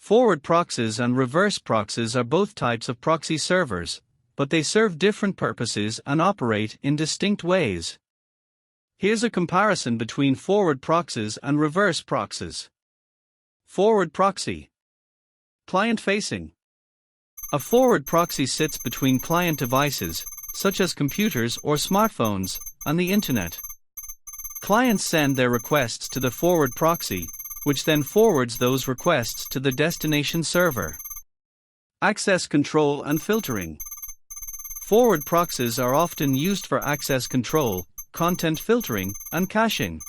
Forward proxies and reverse proxies are both types of proxy servers, but they serve different purposes and operate in distinct ways. Here's a comparison between forward proxies and reverse proxies. Forward proxy. Client-facing. A forward proxy sits between client devices, such as computers or smartphones, and the Internet. Clients send their requests to the forward proxy, which then forwards those requests to the destination server. Access control and filtering. Forward proxies are often used for access control, content filtering, and caching.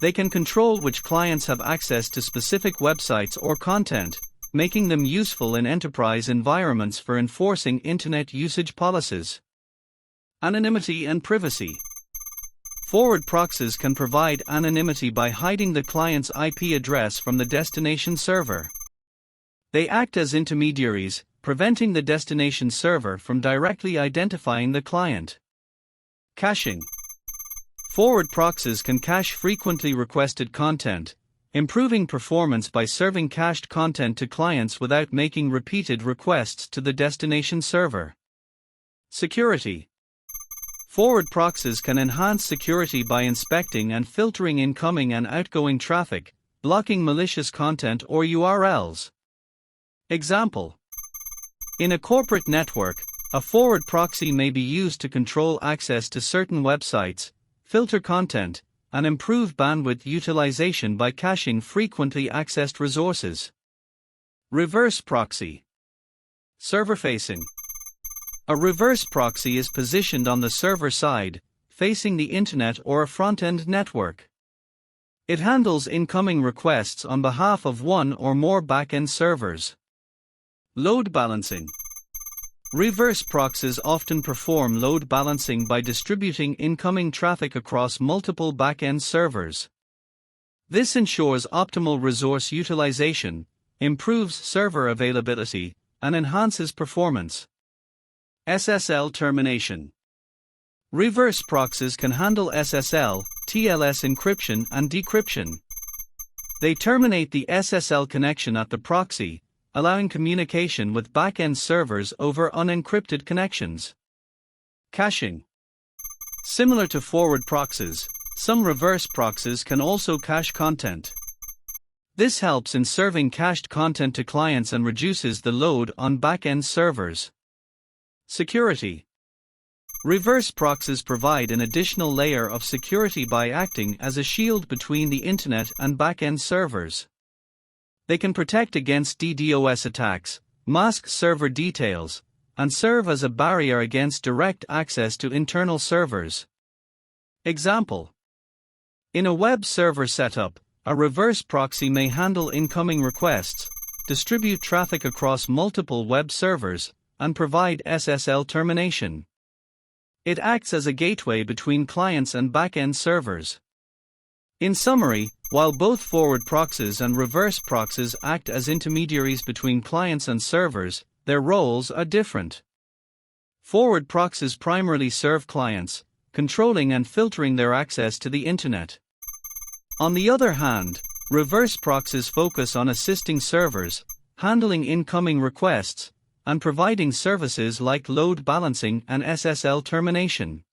They can control which clients have access to specific websites or content, making them useful in enterprise environments for enforcing Internet usage policies. Anonymity and privacy. Forward proxies can provide anonymity by hiding the client's IP address from the destination server. They act as intermediaries, preventing the destination server from directly identifying the client. Caching. Forward proxies can cache frequently requested content, improving performance by serving cached content to clients without making repeated requests to the destination server. Security. Forward proxies can enhance security by inspecting and filtering incoming and outgoing traffic, blocking malicious content or URLs. Example. In a corporate network, a forward proxy may be used to control access to certain websites, filter content, and improve bandwidth utilization by caching frequently accessed resources. Reverse proxy. Server-facing. A reverse proxy is positioned on the server side, facing the Internet or a front-end network. It handles incoming requests on behalf of one or more back-end servers. Load balancing. Reverse proxies often perform load balancing by distributing incoming traffic across multiple back-end servers. This ensures optimal resource utilization, improves server availability, and enhances performance. SSL termination. Reverse proxies can handle SSL, TLS encryption and decryption. They terminate the SSL connection at the proxy, allowing communication with back-end servers over unencrypted connections. Caching. Similar to forward proxies, some reverse proxies can also cache content. This helps in serving cached content to clients and reduces the load on back-end servers. Security. Reverse proxies provide an additional layer of security by acting as a shield between the Internet and back-end servers. They can protect against DDoS attacks, mask server details, and serve as a barrier against direct access to internal servers. Example. In a web server setup, a reverse proxy may handle incoming requests, distribute traffic across multiple web servers, and provide SSL termination. It acts as a gateway between clients and back-end servers. In summary, while both forward proxies and reverse proxies act as intermediaries between clients and servers, their roles are different. Forward proxies primarily serve clients, controlling and filtering their access to the Internet. On the other hand, reverse proxies focus on assisting servers, handling incoming requests, and providing services like load balancing and SSL termination.